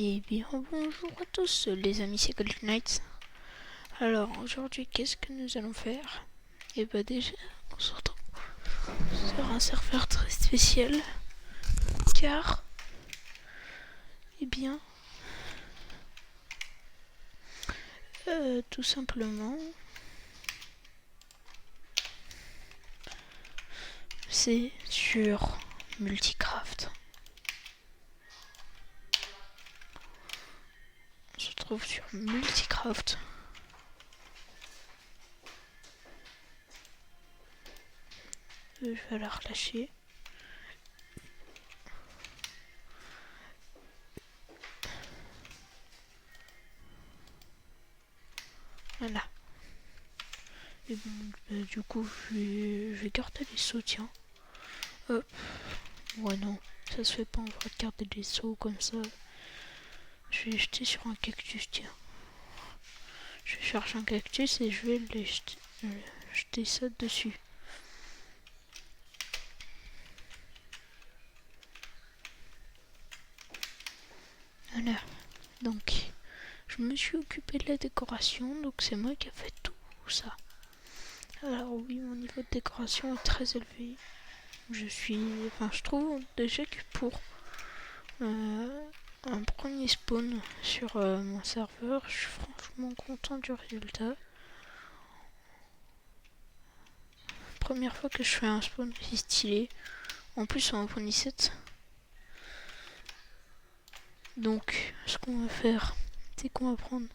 Et bien bonjour à tous les amis, c'est Gold Knights. Alors aujourd'hui qu'est-ce que nous allons faire? Et bah déjà on se retrouve sur un serveur très spécial car eh bien tout simplement c'est sur Multicraft. On se trouve sur Multicraft. Je vais la relâcher. Voilà. Et bon, bah, du coup je vais garder les sauts, tiens. Hop. Ouais non, ça se fait pas en vrai de garder les sauts comme ça. Je vais jeter sur un cactus, tiens. Je vais chercher un cactus et je vais jeter ça dessus. Voilà. Donc, je me suis occupé de la décoration, donc c'est moi qui ai fait tout ça. Alors oui, mon niveau de décoration est très élevé. Je trouve déjà que pour un premier spawn sur mon serveur, je suis franchement content du résultat. Première fois que je fais un spawn aussi stylé. En plus en Pony 7. Donc ce qu'on va faire, c'est qu'on va prendre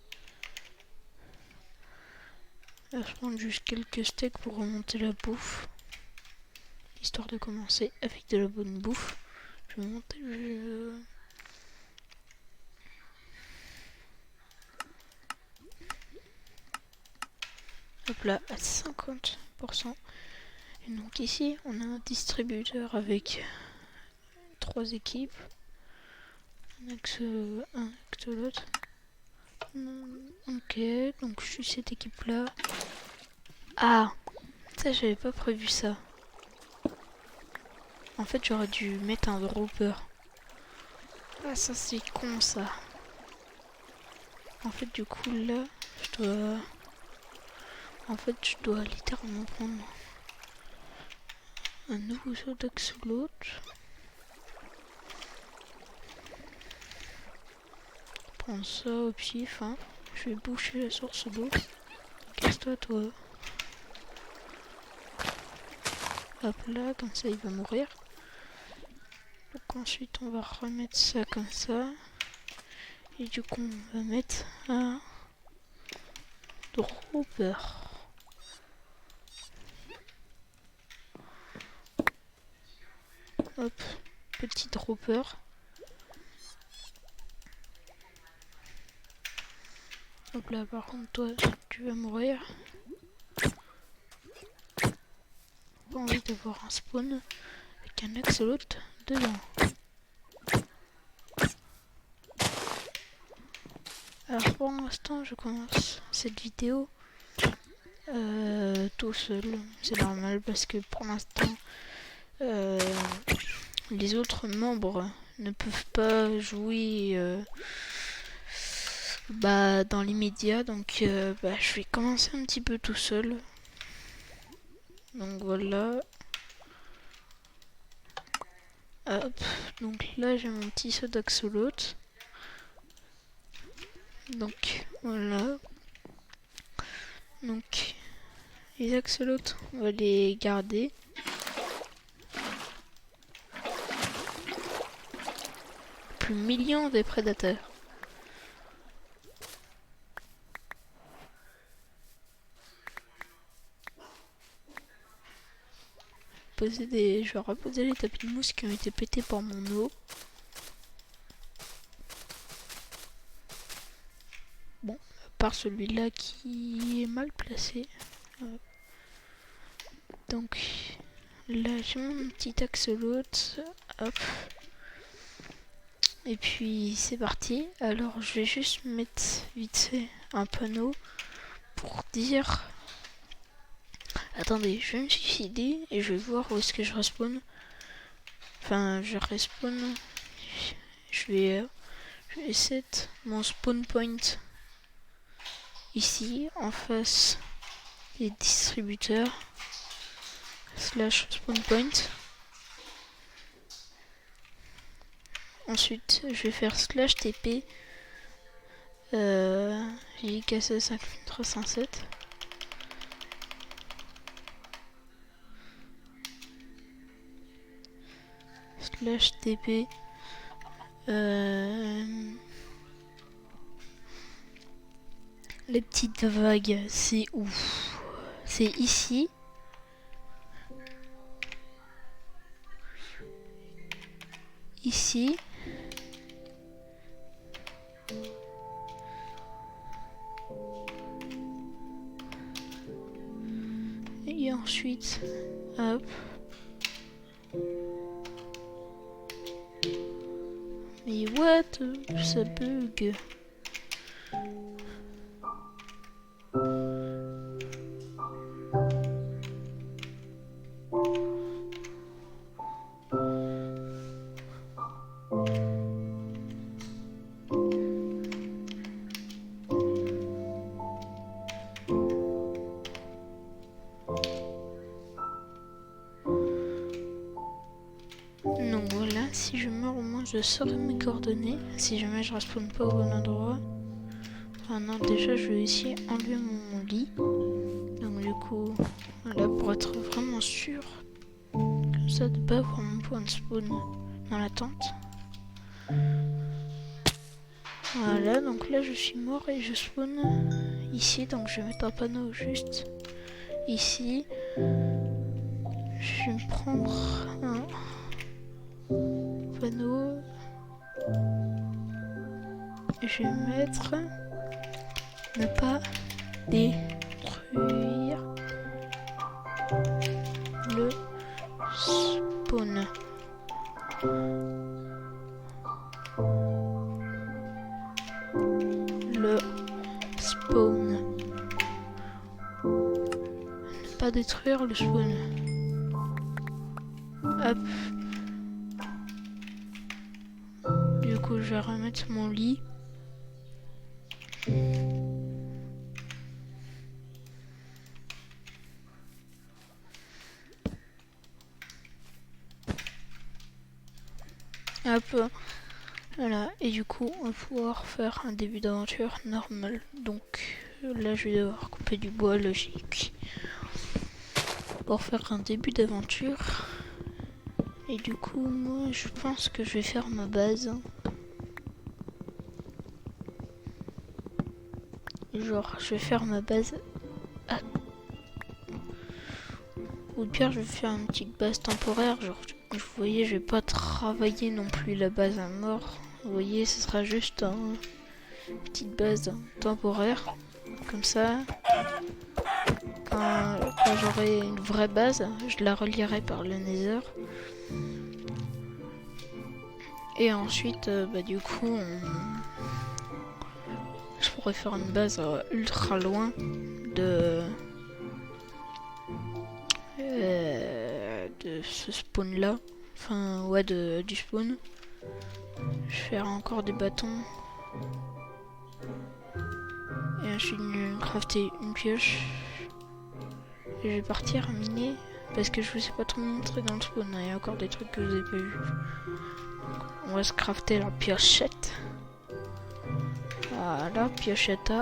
juste quelques steaks pour remonter la bouffe. Histoire de commencer avec de la bonne bouffe. Je vais monter le... Hop là, à 50%. Et donc ici, on a un distributeur avec 3 équipes. Un axolot. Ok, donc je suis cette équipe-là. Ah, ça j'avais pas prévu ça. En fait, j'aurais dû mettre un dropper. Ah, ça c'est con ça. En fait, du coup, là, je dois littéralement prendre un nouveau saut d'axolot. Prendre ça au pif, hein. Je vais boucher la source d'eau. Casse-toi, toi. Hop là, comme ça il va mourir. Donc ensuite, on va remettre ça comme ça. Et du coup, on va mettre un dropper. Hop, petit dropper. Hop là, par contre, toi, tu vas mourir. Pas envie d'avoir un spawn avec un axolot dedans. Alors pour l'instant, je commence cette vidéo tout seul. C'est normal parce que pour l'instant, les autres membres ne peuvent pas jouer dans l'immédiat. Donc je vais commencer un petit peu tout seul. Donc voilà. Hop. Donc là, j'ai mon petit saut d'axolot. Donc voilà. Donc les axolots, on va les garder. Plus millions des prédateurs. Je vais reposer les tapis de mousse qui ont été pétés par mon eau. Bon, à part celui-là qui est mal placé. Donc là j'ai mon petit axolot. Hop. Et puis c'est parti. Alors je vais juste mettre vite fait un panneau pour dire... Attendez, je vais me suicider et je vais voir où est-ce que je respawn. Enfin, je respawn. Je vais Je vais set mon spawn point ici en face des distributeurs slash spawn point. Ensuite je vais faire slash tp JKC 5307 slash tp les petites vagues, c'est où? C'est ici. Ici. Et ensuite, hop. Mais what? Ça bug. Donc voilà, si je meurs au moins je saurai mes coordonnées. Si jamais je respawn pas au bon endroit. Enfin non, déjà je vais ici enlever mon lit. Donc du coup, voilà, pour être vraiment sûr. Comme ça, de pas avoir mon point de spawn dans la tente. Voilà, donc là je suis mort et je spawn ici. Donc je vais mettre un panneau juste ici. Je vais me prendre un panneau et je vais mettre ne pas détruire le spawn. Le spawn. Ne pas détruire le spawn. Hop. Du coup, je vais remettre mon lit. Hop. Voilà. Et du coup, on va pouvoir faire un début d'aventure normal. Donc là, je vais devoir couper du bois, logique. Pour faire un début d'aventure. Et du coup, moi, je pense que je vais faire ma base. Genre, je vais faire ma base. Ah. Ou pire, je vais faire une petite base temporaire. Genre, vous voyez, je vais pas travailler non plus la base à mort. Vous voyez, ce sera juste une petite base temporaire. Comme ça. Quand j'aurai une vraie base, je la relierai par le Nether. Et ensuite, du coup, je pourrais faire une base ultra loin de ce spawn là. Enfin, ouais, du spawn. Je vais faire encore des bâtons. Et ensuite, je vais crafter une pioche. Et je vais partir miner. Parce que je vous ai pas trop montré dans le spawn. Il y a encore des trucs que vous avez pas vu. On va se crafter la piochette. Voilà, piochette.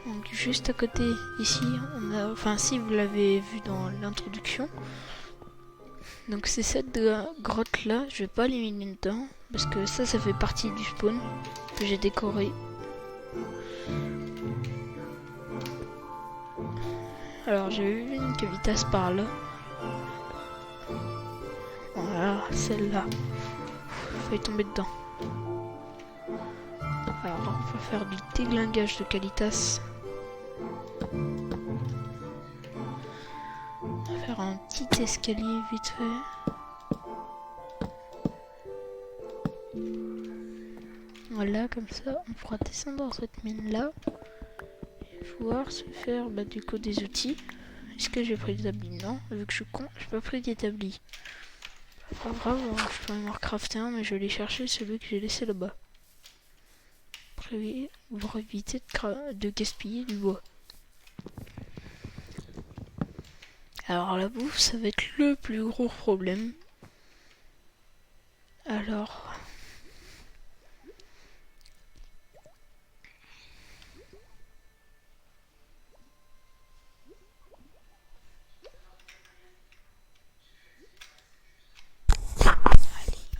Donc juste à côté, ici, on a... Enfin, si vous l'avez vu dans l'introduction. Donc c'est cette grotte là. Je vais pas les miner dedans. Parce que ça fait partie du spawn. Que j'ai décoré. Alors j'ai vu une cavitas par là. Voilà, celle-là. Faut y tomber dedans. Alors on va faire du déglingage de Calitas. On va faire un petit escalier vite fait. Voilà, comme ça on pourra descendre dans cette mine là. Et pouvoir se faire du coup des outils. Est-ce que j'ai pris d'établi? Non, vu que je suis con, j'ai pas pris d'établi. Pas grave, je peux en recrafter un, mais je vais aller chercher celui que j'ai laissé là-bas. pour éviter de gaspiller du bois. Alors la bouffe, ça va être le plus gros problème. Alors...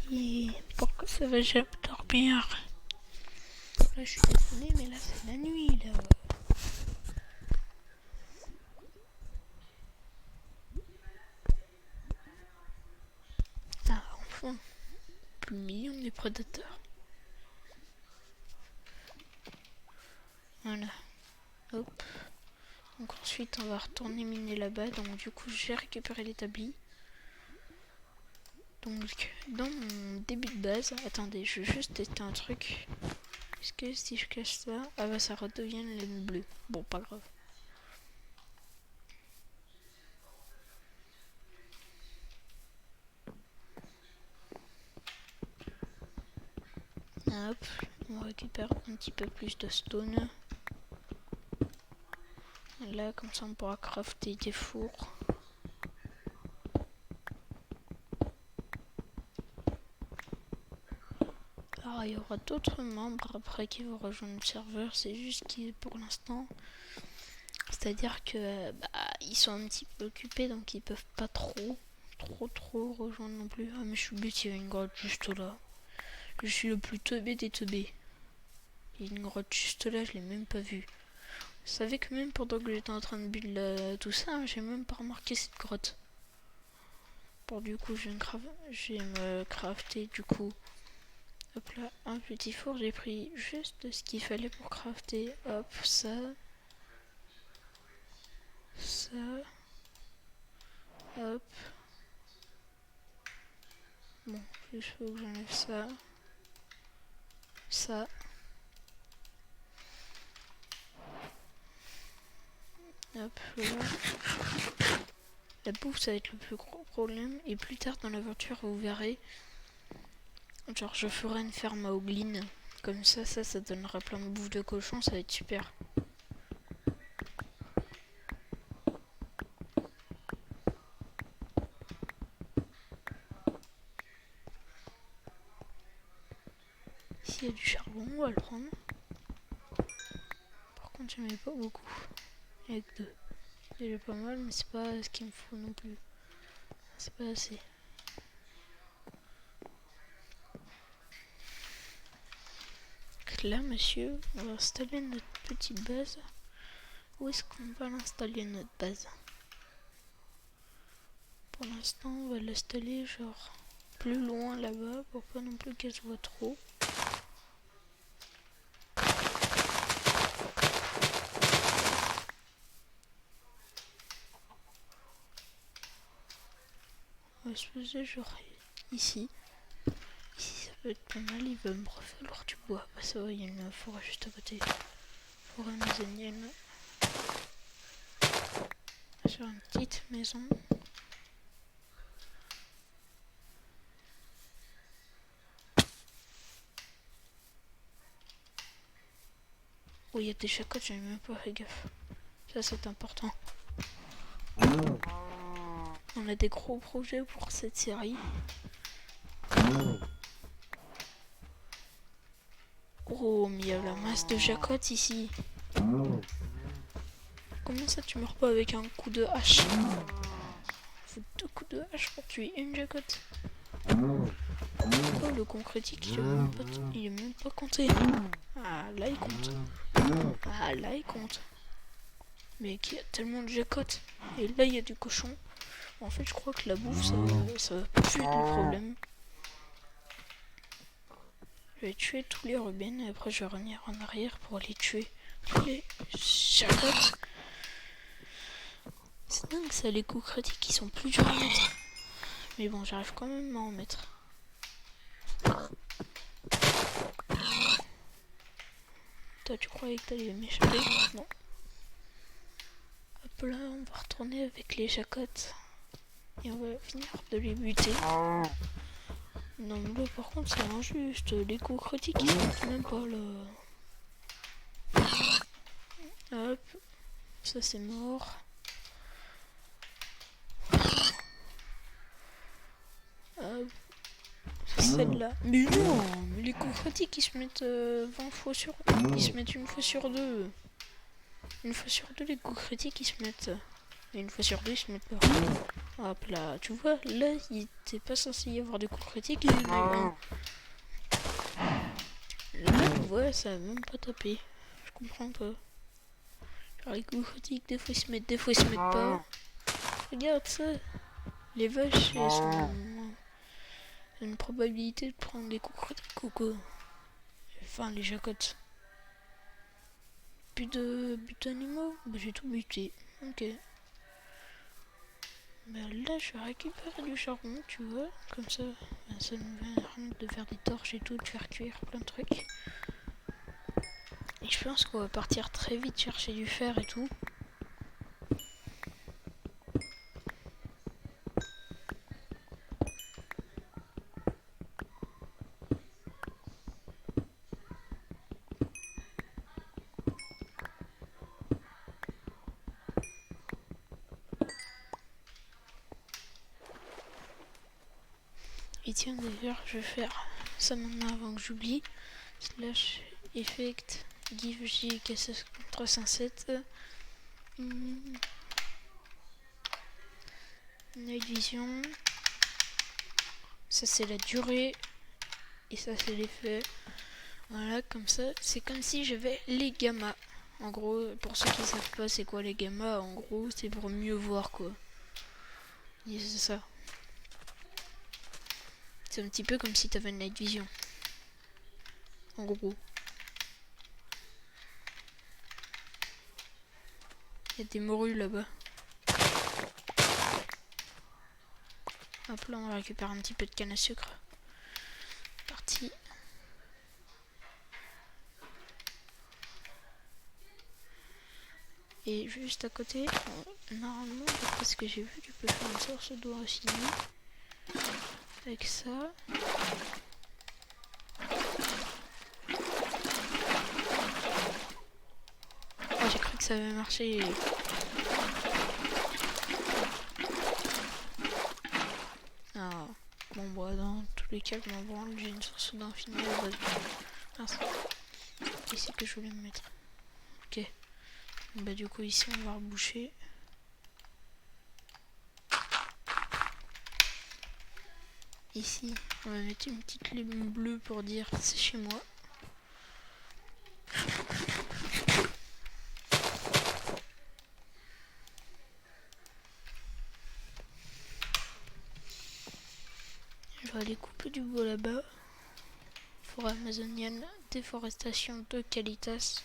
Allez, pourquoi ça va jamais dormir? Là je suis désolée, mais là c'est la nuit là. Ah enfin, plus mignon des prédateurs. Voilà. Hop. Donc ensuite on va retourner miner là-bas. Donc du coup j'ai récupéré l'établi. Donc dans mon début de base, attendez, je vais juste tester un truc. Est-ce que si je cache ça, ah bah ça redevient une laine bleue. Bon, pas grave. Hop, on récupère un petit peu plus de stone. Là, comme ça on pourra crafter des fours. Alors il y aura d'autres membres après qui vont rejoindre le serveur. C'est juste qu'ils pour l'instant, c'est-à-dire que ils sont un petit peu occupés, donc ils peuvent pas trop rejoindre non plus. Ah mais je suis bête, il y a une grotte juste là. Je suis le plus teubé des teubés. Il y a une grotte juste là, je l'ai même pas vue. Vous savez que même pendant que j'étais en train de build tout ça, j'ai même pas remarqué cette grotte. Bon du coup je vais me crafter du coup. Hop là, un petit four, j'ai pris juste ce qu'il fallait pour crafter. Hop, ça. Ça. Hop. Bon, il faut que j'enlève ça. Ça. Hop, voilà. La bouffe, ça va être le plus gros problème. Et plus tard dans l'aventure, vous verrez. Genre, je ferai une ferme à Ogline. Comme ça donnera plein de bouffe de cochon. Ça va être super. S'il y a du charbon, on va le prendre. Par contre, j'en ai pas beaucoup. Avec deux. C'est déjà pas mal, mais c'est pas ce qu'il me faut non plus. C'est pas assez. Là, monsieur, on va installer notre petite base. Où est-ce qu'on va l'installer notre base? Pour l'instant, on va l'installer genre plus loin là-bas pour pas non plus qu'elle se voit trop. On va se poser genre ici. Ici, ça peut être pas mal. Il va me falloir du bois. Bah, ça va, il y a une forêt juste à côté. Forêt maisonnière. Sur une petite maison. Oh, il y a des chacottes, j'avais même pas fait gaffe. Ça, c'est important. On a des gros projets pour cette série. Oh, mais il y a la masse de jacottes ici. Comment ça, tu meurs pas avec un coup de hache? Faut 2 coups de hache pour tuer une jacotte. Oh, le concrétique, il est même pas compté. Ah, là, il compte. Ah, là, il compte. Mais il y a tellement de jacottes. Et là, il y a du cochon. En fait, je crois que la bouffe, ça va plus être le problème. Je vais tuer tous les Ruben et après je vais revenir en arrière pour les tuer. Les jacottes. C'est dingue ça, les coups critiques ils sont plus durs à mettre. Mais bon, j'arrive quand même à en mettre. Toi, tu croyais que t'allais m'échapper? Non. Hop là, on va retourner avec les jacottes. Et on va finir de les buter. Non mais là par contre c'est injuste, les coups critiques ils sont même pas là. Hop, ça c'est mort. Hop, celle-là. Mais non, mais les coups critiques ils se mettent 20 fois sur... Ils se mettent une fois sur deux. Une fois sur deux les coups critiques ils se mettent... Et une fois sur deux ils se mettent pas. Hop là, tu vois, là il était pas censé y avoir des coups critiques, il y en a eu un. Là, ouais, ça a même pas tapé. Je comprends pas. Genre les coups critiques, des fois ils se mettent, des fois ils se mettent pas. Regarde ça. Les vaches, elles ont une probabilité de prendre des coups critiques ou quoi. Enfin, les jacottes. Plus de buts d'animaux. Bah, j'ai tout buté. Ok. Bah là, je vais récupérer du charbon, tu vois. Comme ça, bah, ça me permet de faire des torches et tout, de faire cuire plein de trucs. Et je pense qu'on va partir très vite chercher du fer et tout. Et tiens, d'ailleurs, je vais faire ça maintenant avant que j'oublie. Slash effect give j kss 307 night vision. Ça c'est la durée et ça c'est l'effet. Voilà, comme ça, c'est comme si j'avais les gammas. En gros, pour ceux qui savent pas c'est quoi les gammas, en gros c'est pour mieux voir quoi. Et c'est ça. C'est un petit peu comme si t'avais une night vision. En gros. Il y a des morues là-bas. Hop là, on va récupérer un petit peu de canne à sucre. Parti. Et juste à côté, normalement, d'après ce que j'ai vu, tu peux faire une source d'eau infinie. Avec ça. Oh, j'ai cru que ça avait marché. Ah, bon, bah, dans tous les cas, je m'en branle, j'ai une source d'eau infinie. Mince. Ici que je voulais me mettre. Ok. Bah, du coup, ici, on va reboucher. Ici, on va mettre une petite ligne bleue pour dire c'est chez moi. Je vais aller couper du bois là-bas. Forêt amazonienne, déforestation de Calitas.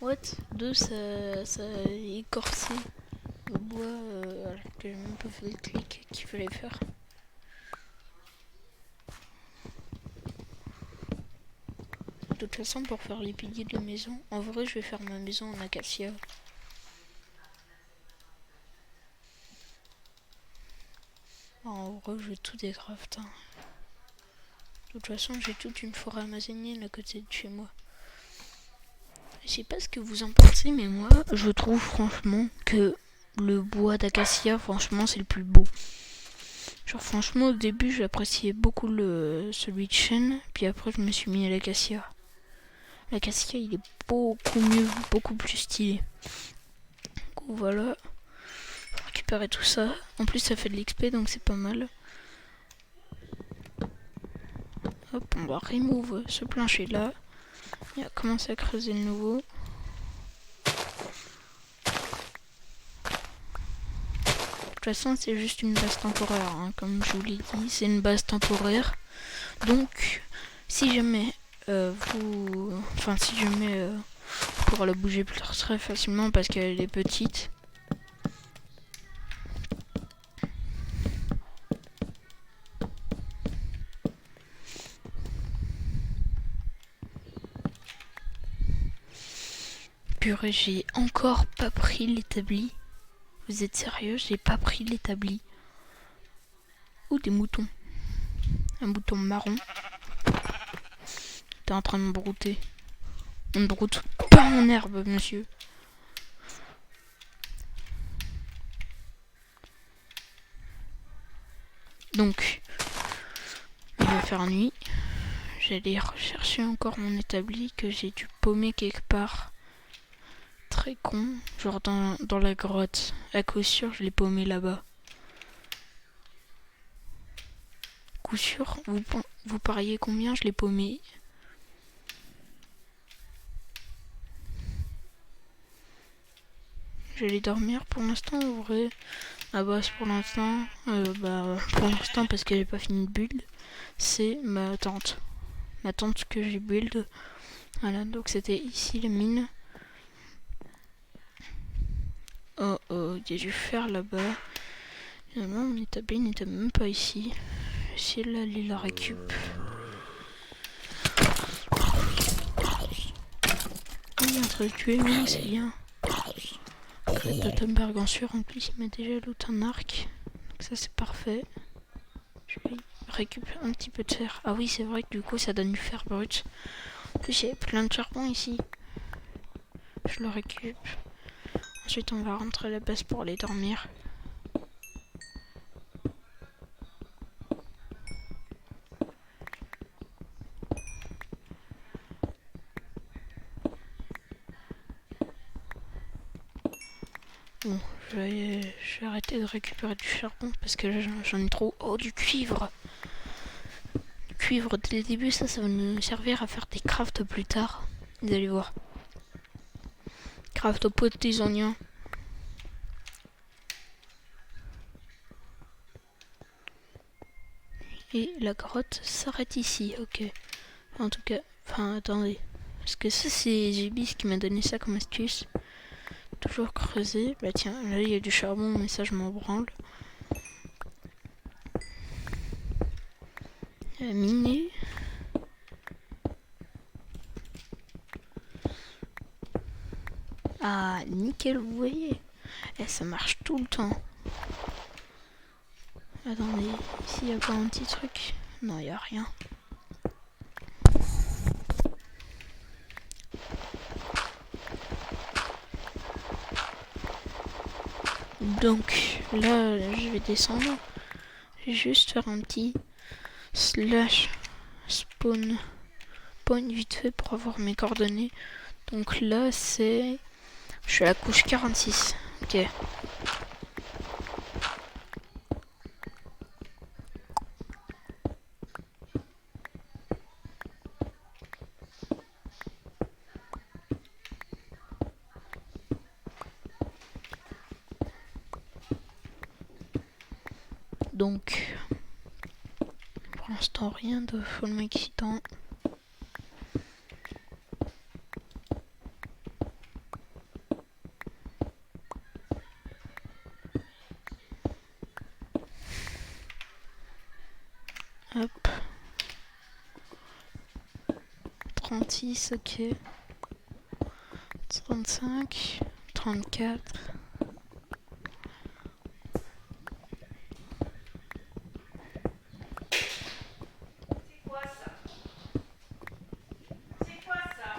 What? Deux, ça a écorcé le bois alors que j'ai même pas fait le clic qu'il fallait faire. De toute façon, pour faire les piliers de la maison, en vrai, je vais faire ma maison en acacia. En vrai, je vais tout décrafter. De toute façon, j'ai toute une forêt amazonienne à côté de chez moi. Je sais pas ce que vous en pensez, mais moi, je trouve franchement que le bois d'acacia, franchement, c'est le plus beau. Genre, franchement, au début, j'appréciais beaucoup celui de chêne, puis après, je me suis mis à l'acacia. L'acacia, il est beaucoup mieux, beaucoup plus stylé. Du coup, voilà. Je vais récupérer tout ça. En plus, ça fait de l'XP, donc c'est pas mal. Hop, on va remove ce plancher là. Et on va commencer à creuser le nouveau. De toute façon, c'est juste une base temporaire, hein. Comme je vous l'ai dit, c'est une base temporaire. Donc, si jamais vous pourrez la bouger plus très facilement parce qu'elle est petite. Purée, j'ai encore pas pris l'établi. Vous êtes sérieux? J'ai pas pris l'établi. Ou des moutons. Un mouton marron. T'es en train de me brouter. On ne broute pas en herbe, monsieur. Donc, il va faire nuit. J'allais rechercher encore mon établi que j'ai dû paumer quelque part. Très con. Genre dans la grotte. À coup sûr, je l'ai paumé là-bas. Coup sûr, vous pariez combien je l'ai paumé? J'allais dormir pour l'instant ou vrai? Ah bah c'est pour l'instant. Pour l'instant parce que j'ai pas fini de build. C'est ma tente. Ma tente que j'ai build. Voilà, donc c'était ici la mine. Oh oh, il y a du fer là-bas. Finalement mon établi n'était même pas ici. J'essaie d'aller la récup. Oui, entre tuer, oui, c'est bien. Le Thunberg en sûr, en plus il m'a déjà loot un arc. Donc ça c'est parfait. Je vais récupérer un petit peu de fer. Ah oui, c'est vrai que du coup ça donne du fer brut. En plus il y a plein de charbon ici. Je le récupère. Ensuite on va rentrer à la base pour aller dormir. Bon, je vais arrêter de récupérer du charbon parce que j'en ai trop. Oh, du cuivre! Du cuivre dès le début, ça va nous servir à faire des crafts plus tard. Vous allez voir. Craft aux petits oignons. Et la grotte s'arrête ici, ok. En tout cas, enfin attendez. Parce que ça c'est Jibis qui m'a donné ça comme astuce. Toujours creuser. Bah tiens, là il y a du charbon, mais ça je m'en branle. Miner. Ah, nickel, vous voyez. Eh, ça marche tout le temps. Attendez, ici il y a pas un petit truc? Non, il y a rien. Donc là, je vais descendre. Je vais juste faire un petit slash spawn point vite fait pour avoir mes coordonnées. Donc là, c'est... Je suis à la couche 46. Ok. Donc, pour l'instant, rien de follement excitant. Hop. 36, ok. 35, 34. C'est quoi ça? C'est quoi ça?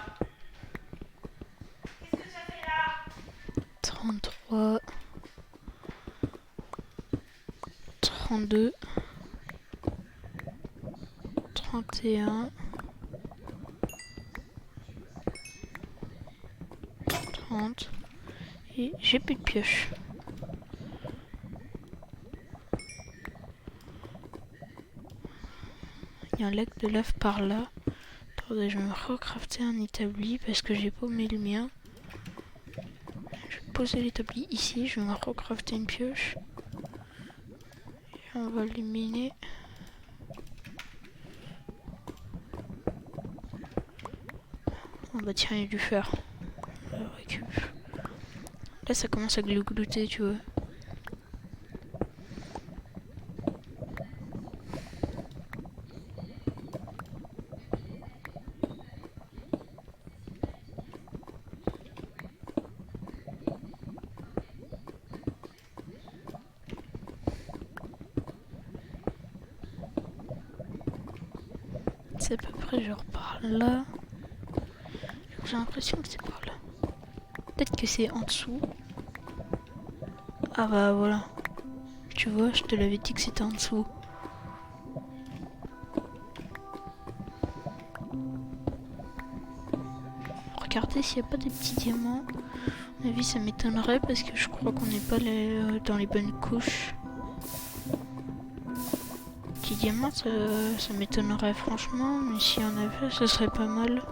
Qu'est-ce que ça fait là? 33. 32. 31. 30. Et j'ai plus de pioche. Il y a un lac de lave par là. Attendez, je vais me recrafter un établi parce que j'ai paumé le mien. Je vais poser l'établi ici. Je vais me recrafter une pioche. Et on va les miner. Oh bah tiens, il y a du fer. Là, ça commence à glouter, tu vois. c'est à peu près genre par là. J'ai l'impression que c'est par là. Peut-être que c'est en dessous. Ah bah voilà. Tu vois, je te l'avais dit que c'était en dessous. Regardez s'il n'y a pas des petits diamants. À mon avis, ça m'étonnerait parce que je crois qu'on n'est pas dans les bonnes couches. Petits diamants, ça m'étonnerait franchement, mais s'il y en avait, ça serait pas mal.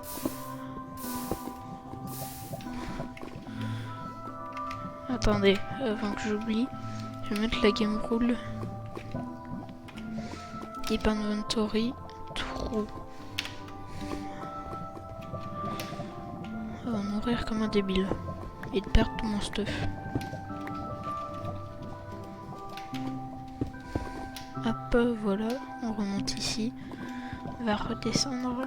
Attendez, avant que j'oublie, je vais mettre la game rule. Deep inventory, trou. On va mourir comme un débile et de perdre tout mon stuff. Hop, voilà, on remonte ici. On va redescendre.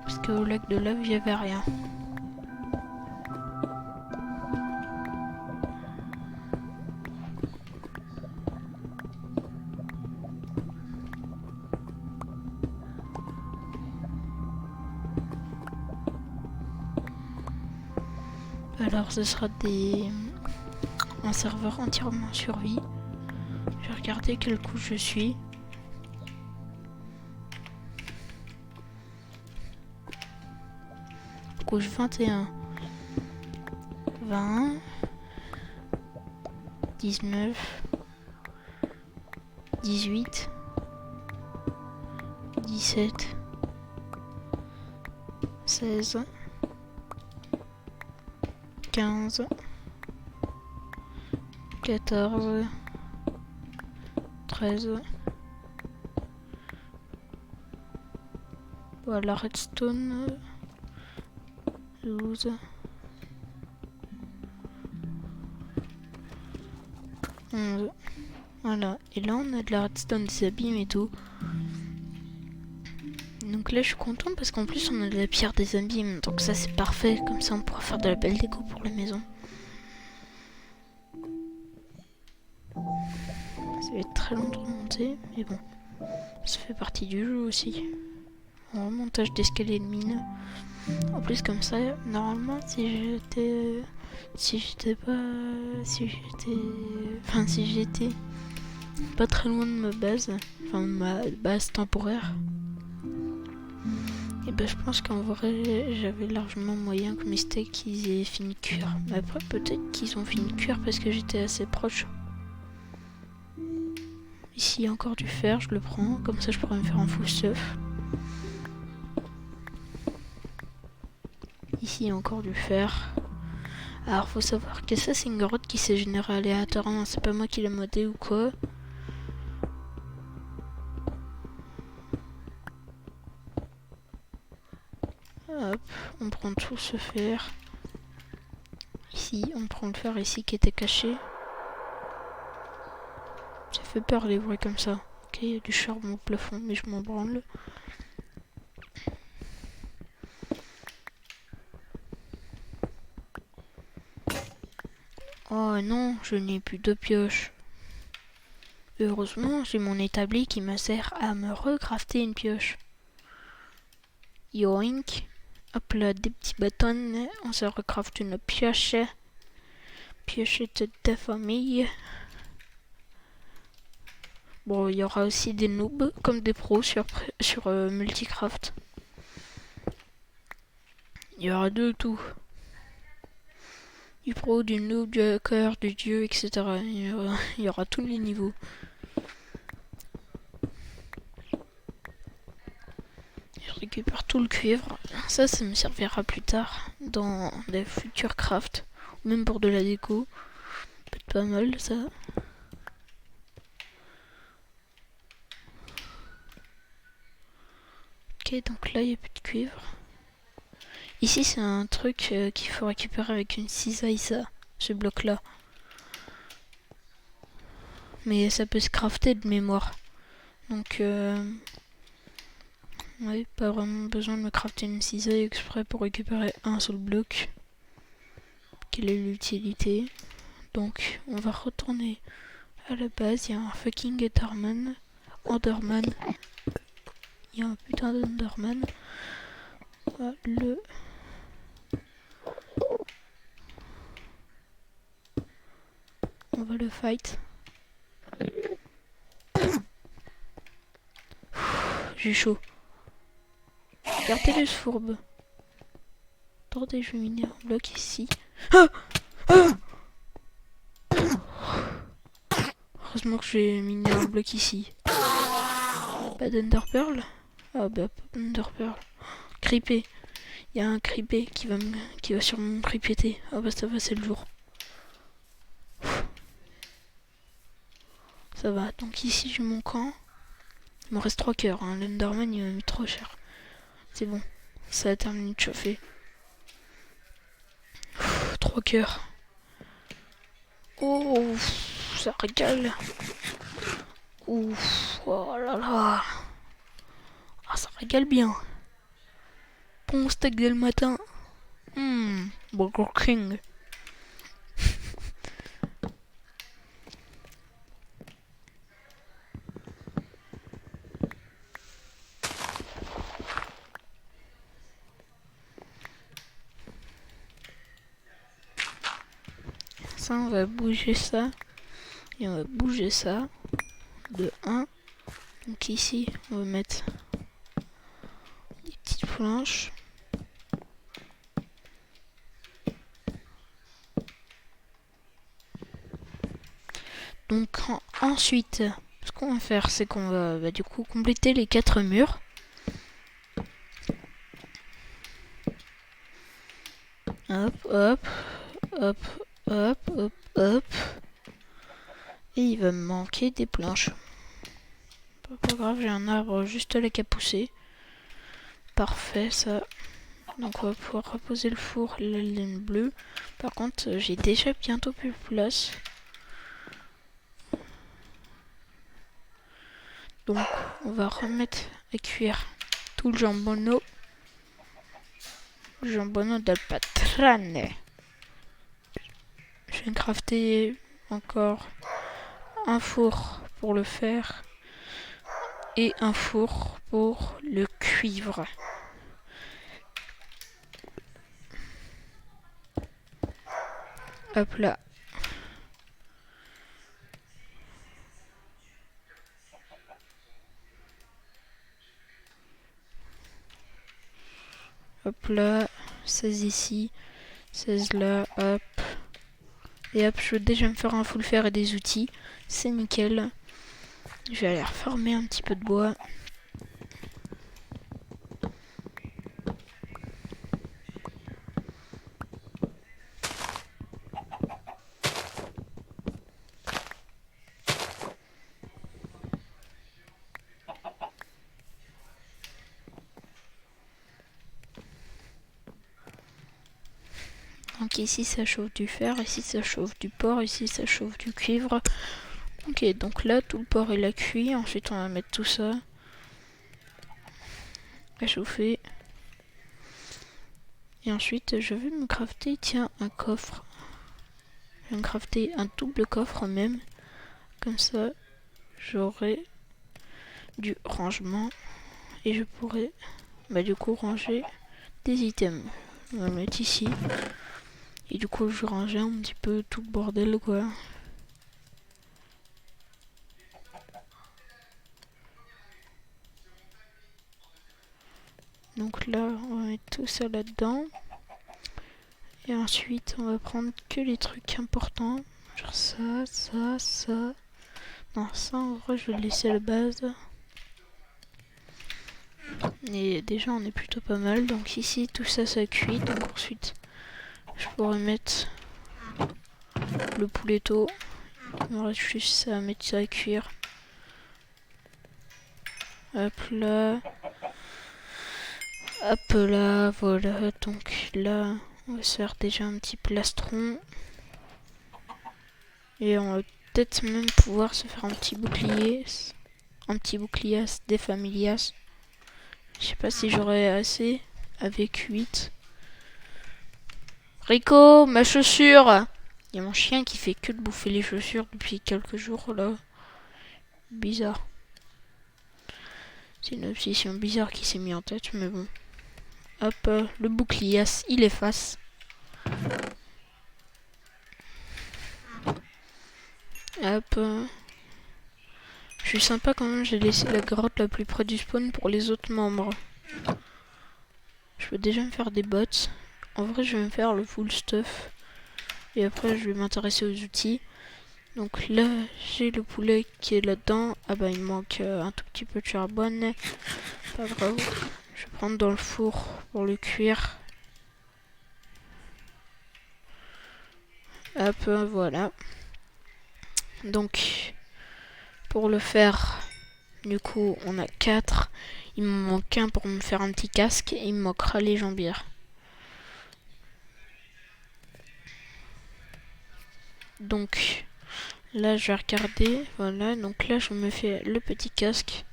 Parce qu'au lac de lave, il n'y avait rien. Alors ce sera un serveur entièrement survie. Je vais regarder quelle couche je suis. Couche 21. 20. 19. 18. 17. 16. 15, 14, 13. Voilà, redstone. 12. 11. Voilà, et là on a de la redstone, des abîmes et tout. Donc là je suis content parce qu'en plus on a de la pierre des abîmes, donc ça c'est parfait, comme ça on pourra faire de la belle déco pour la maison. Ça va être très long de remonter, mais bon, ça fait partie du jeu aussi. Un remontage d'escalier de mine. En plus comme ça, normalement si j'étais pas très loin de ma base, enfin ma base temporaire, et ben je pense qu'en vrai j'avais largement moyen que mes steaks ils aient fini de cuire. Mais après peut-être qu'ils ont fini de cuire parce que j'étais assez proche. Ici il y a encore du fer, je le prends, comme ça je pourrais me faire un full stuff. Ici il y a encore du fer. Alors faut savoir que ça c'est une grotte qui s'est générée aléatoirement, c'est pas moi qui l'ai modé ou quoi. Hop, on prend tout ce fer. Ici, on prend le fer ici qui était caché. Ça fait peur les bruits comme ça. Ok, il y a du charbon au plafond, mais je m'en branle. Oh non, je n'ai plus de pioche. Heureusement, j'ai mon établi qui me sert à me recrafter une pioche. Yoink. Hop là, des petits bâtons, on se recraft une pioche. Piochette de famille. Bon, il y aura aussi des noobs comme des pros sur Multicraft. Il y aura de tout. Du pro, du noob, du hacker, du dieu, etc. Il y aura tous les niveaux. Je récupère tout le cuivre. Ça me servira plus tard dans des futurs crafts. Ou même pour de la déco. Peut-être pas mal ça. Ok, donc là il n'y a plus de cuivre. Ici c'est un truc qu'il faut récupérer avec une cisaille, ça, ce bloc là. Mais ça peut se crafter de mémoire. Donc ouais, pas vraiment besoin de me crafter une cisaille exprès pour récupérer un seul bloc. Quelle est l'utilité? Donc on va retourner à la base, il y a un fucking Enderman. il y a un putain d'Enderman. On va le fight. J'ai chaud. Regardez les fourbes. Attendez, je vais miner un bloc ici. Ah, heureusement que j'ai miné un bloc ici. Pas d'Enderpearl. Ah bah pas d'Enderpearl. Creepé. Il y a un creepé qui va sûrement me creepéter. Ah bah ça va, c'est le jour. Ça va. Donc ici j'ai mon camp. Il me reste 3 cœurs. Hein. L'Enderman il m'a mis trop cher. C'est bon. Ça a terminé de chauffer. 3 cœurs. Oh, ça régale. Ouf, oh là là. Ah, ça régale bien. Bon steak dès le matin. Burger King. Ça, on va bouger ça. Et on va bouger ça. De 1. Donc ici, on va mettre des petites planches. Donc ensuite, ce qu'on va faire, c'est qu'on va du coup compléter les 4 murs. Hop, hop, hop, hop, hop, hop. Et il va me manquer des planches. Pas grave, j'ai un arbre juste là qui a poussé. Parfait, ça. Donc on va pouvoir reposer le four, la laine bleue. Par contre, j'ai déjà bientôt plus de place. Donc on va remettre à cuire tout le jambonneau. Le jambonneau d'Alpatrane. Je vais crafter encore un four pour le fer et un four pour le cuivre. Hop là. Hop là. 16 ici. 16 là. Hop. Et hop, je veux déjà me faire un full fer et des outils. C'est nickel. Je vais aller reformer un petit peu de bois. Donc ici ça chauffe du fer, ici ça chauffe du porc, ici ça chauffe du cuivre. Ok, donc là tout le porc il a cuit, ensuite on va mettre tout ça à chauffer. Et ensuite je vais me crafter, tiens, un coffre. Je vais me crafter un double coffre même, comme ça j'aurai du rangement et je pourrai du coup ranger des items. On va le mettre ici. Et du coup, je rangeais un petit peu tout le bordel, quoi. Donc là, on va mettre tout ça là-dedans. Et ensuite, on va prendre que les trucs importants. Genre ça, ça, ça. Non, ça, en vrai, je vais le laisser à la base. Et déjà, on est plutôt pas mal. Donc ici, tout ça, ça cuit. Donc ensuite, je pourrais mettre le pouletto. Il me reste juste ça à mettre ça à cuire. Hop là. Hop là, voilà. Donc là, on va se faire déjà un petit plastron. Et on va peut-être même pouvoir se faire un petit bouclier. Un petit bouclier des familias. Je sais pas si j'aurai assez avec 8. Rico, ma chaussure! Il y a mon chien qui fait que de bouffer les chaussures depuis quelques jours là. Bizarre. C'est une obsession bizarre qui s'est mise en tête, mais bon. Hop, le bouclier, il efface. Hop. Je suis sympa quand même, j'ai laissé la grotte la plus près du spawn pour les autres membres. Je peux déjà me faire des bots. En vrai, je vais me faire le full stuff. Et après, je vais m'intéresser aux outils. Donc là, j'ai le poulet qui est là-dedans. Ah bah, il me manque un tout petit peu de charbon. Pas grave. Je vais prendre dans le four pour le cuire. Hop, voilà. Donc, pour le faire, du coup, on a 4. Il me manque un pour me faire un petit casque. Et il me manquera les jambières. Donc, là, je vais regarder. Voilà, donc là, je me fais le petit casque.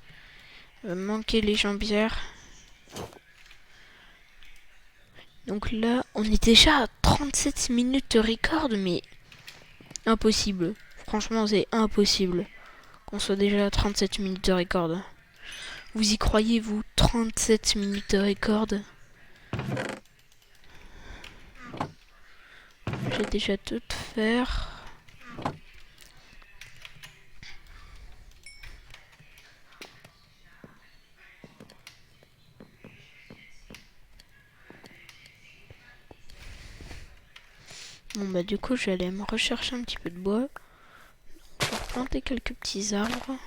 Manquer les jambières. Donc là, on est déjà à 37 minutes de record, mais impossible. Franchement, c'est impossible qu'on soit déjà à 37 minutes de record. Vous y croyez, vous? 37 minutes de record. J'ai déjà tout faire. Bon bah du coup, je vais aller me rechercher un petit peu de bois. Je vais planter quelques petits arbres.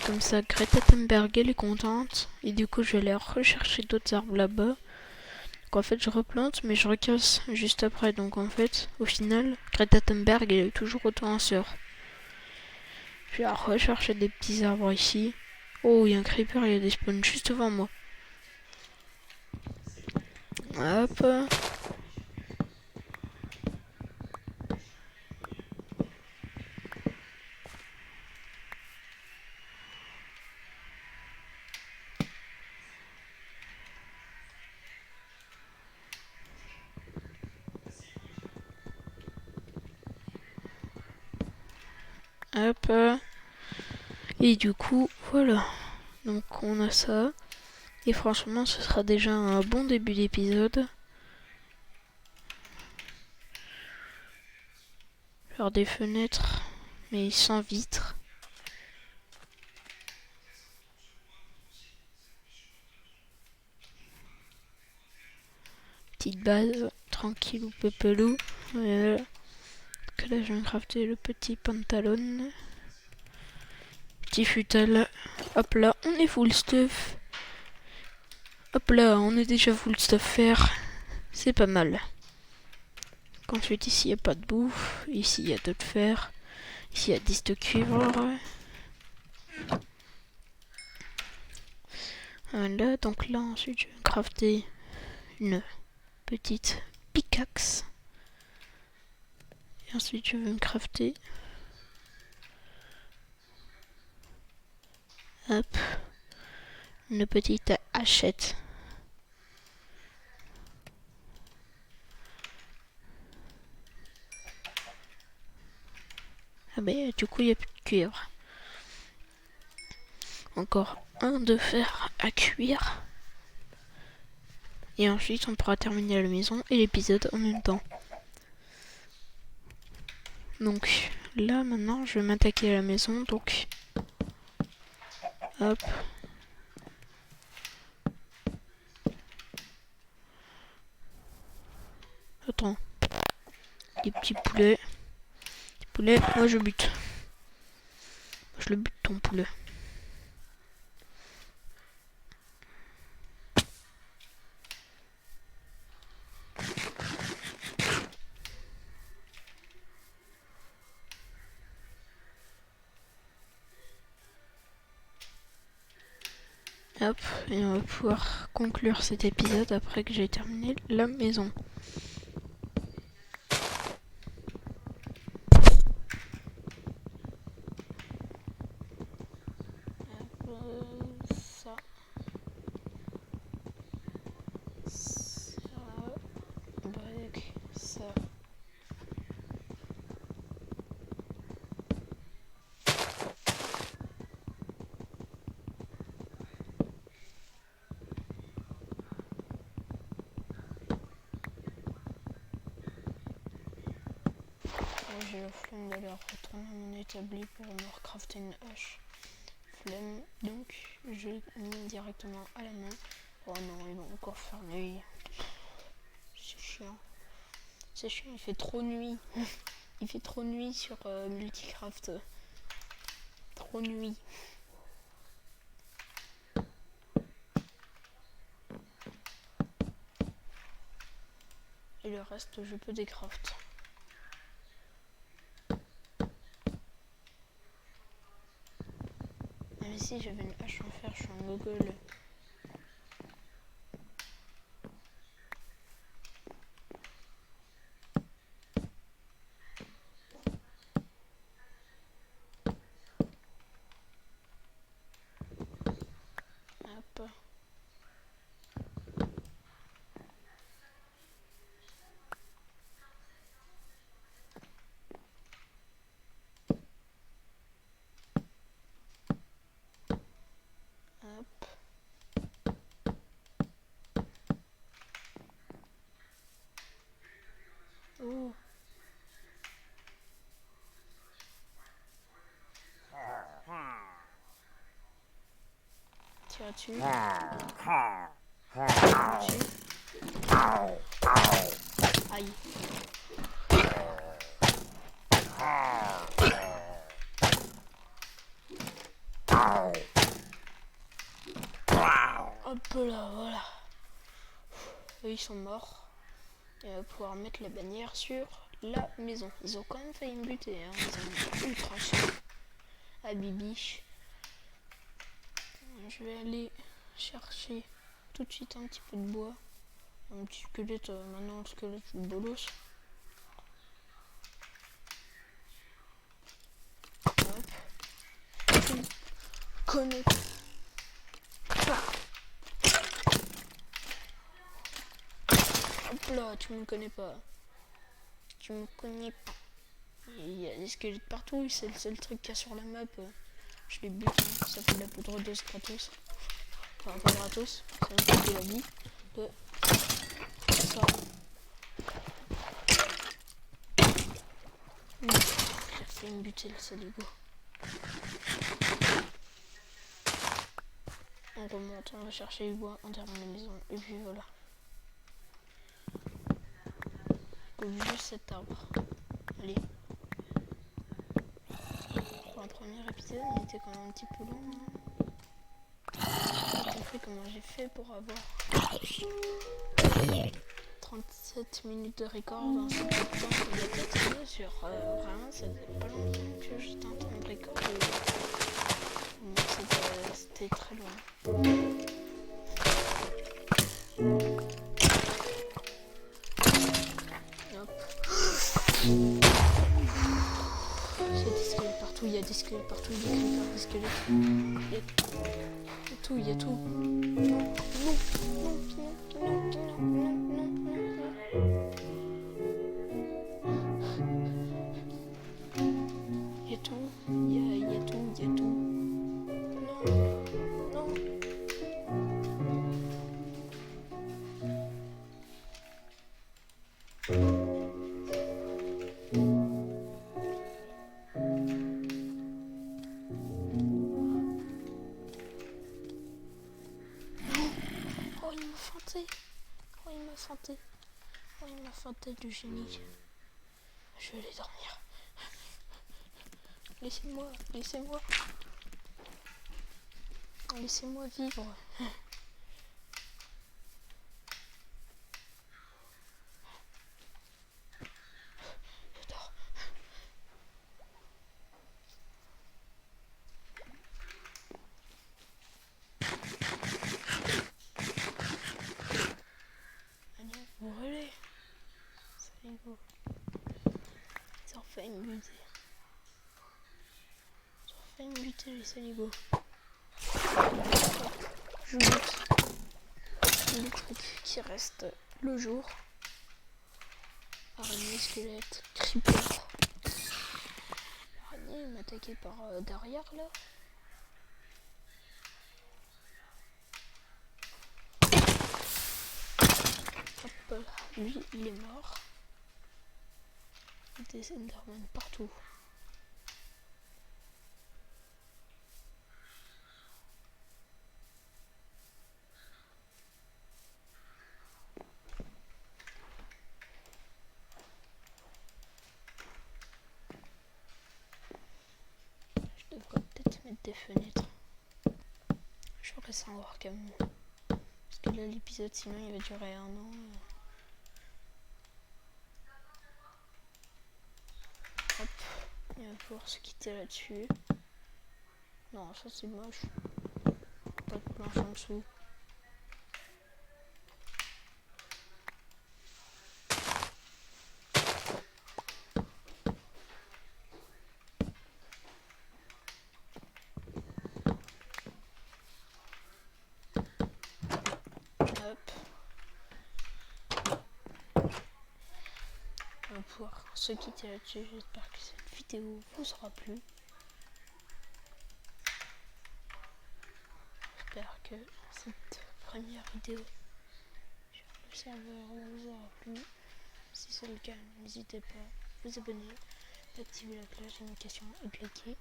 Comme ça, Greta Thunberg, elle est contente. Et du coup, je vais aller rechercher d'autres arbres là-bas. Donc en fait, je replante, mais je recasse juste après. Donc en fait, au final, Greta Thunberg, elle est toujours autant en sœur. Je vais rechercher des petits arbres ici. Oh, il y a un creeper, il y a des spawns juste devant moi. Hop. Hop. Et du coup, voilà. Donc on a ça. Et franchement, ce sera déjà un bon début d'épisode. Faire des fenêtres, mais sans vitres. Petite base, tranquille ou pepelou. Voilà. Donc là, je vais crafter le petit pantalon. Petit futal. Hop là, on est full stuff. Hop là, on est déjà full stuff faire. C'est pas mal. Ensuite, ici, il n'y a pas de bouffe. Ici, il y a de fer. Ici, il y a 10 de cuivre. Voilà, donc là, ensuite, je vais crafter une petite pickaxe. Et ensuite, je vais me crafter. Hop. Une petite hachette. Ah ben, du coup, il n'y a plus de cuivre. Encore un de fer à cuire. Et ensuite, on pourra terminer la maison et l'épisode en même temps. Donc là, maintenant, je vais m'attaquer à la maison. Donc, hop. Attends. Des petits poulets. Poulet, moi je bute. Je le bute ton poulet. Hop, et on va pouvoir conclure cet épisode après que j'ai terminé la maison. Ça. Brick, ça. flemme d'aller retourner à mon établi pour me recrafter une hache. Flemme, donc je mets directement à la main. Oh non, il va encore faire nuit. C'est chiant. C'est chiant, il fait trop nuit. Il fait trop nuit sur Multicraft. Trop nuit. Et le reste, je peux décraft. Ah mais si, j'avais une hache en fer, je suis un gogol. Hop. Hop. Oh. Tire dessus. Tire dessus. Aïe. Hop là, voilà. Eux, ils sont morts. Et on va pouvoir mettre la bannière sur la maison. Ils ont quand même failli me buter, hein. Ils ont ultra cher. À Bibiche. Je vais aller chercher tout de suite un petit peu de bois. Un petit squelette, maintenant le squelette du bolos. Hop. Connais pas. Hop là, tu me connais pas. Tu me connais pas. Il y a des squelettes partout, c'est le seul truc qu'il y a sur la map. Je les bute, hein. Ça fait de la poudre d'os gratos. Enfin, pas gratos, ça me coûte la vie de ça. Il a fait me buter le saligo. On remonte, on va chercher du bois, on termine la maison, et puis voilà. Coupe juste cet arbre. Allez. Pour un premier épisode, il était quand même un petit peu long. J'ai pas compris comment j'ai fait pour avoir 37 minutes de record dans ce temps de la tête sur vraiment ça faisait pas longtemps que j'étais en train de record c'était très long. Hop. Il y a des squelettes partout, il y a des squelettes partout, des squelettes, il y a tout, il y a tout. Non, non, non, non, non, non, non, non. Il y a tout, il y a tout, il y a tout. Non, non. Oh, il m'a feinté. Oh, il m'a feinté. Oh, il m'a feinté du génie. Je vais aller dormir. Laissez-moi, laissez-moi. Laissez-moi vivre. Je dors. Allez, vous relais. Salut vous. Ils ont failli me buter. Ils ont failli me buter les saligots. Je bute les trucs qui restent le jour. Araignée, squelette, creeper. L'araignée m'attaquait par derrière là. Hop là, lui il est mort. Des Enderman partout. mettre des fenêtres. Je ferai ça en Warcam. Parce que là, l'épisode, sinon, il va durer 1 an. Hop, il va pouvoir se quitter là-dessus. Non, ça c'est moche. Pas de planche en dessous. Hop. On va pouvoir se quitter là-dessus. J'espère que cette vidéo vous aura plu. J'espère que cette première vidéo sur le serveur vous aura plu. Si c'est le cas, n'hésitez pas à vous abonner, d'activer la cloche de notification et de liker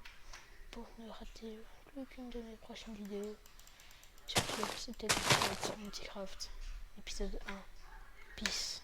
pour ne rater aucune de mes prochaines vidéos. Sur ce, c'était le sur Minecraft, épisode 1. Peace.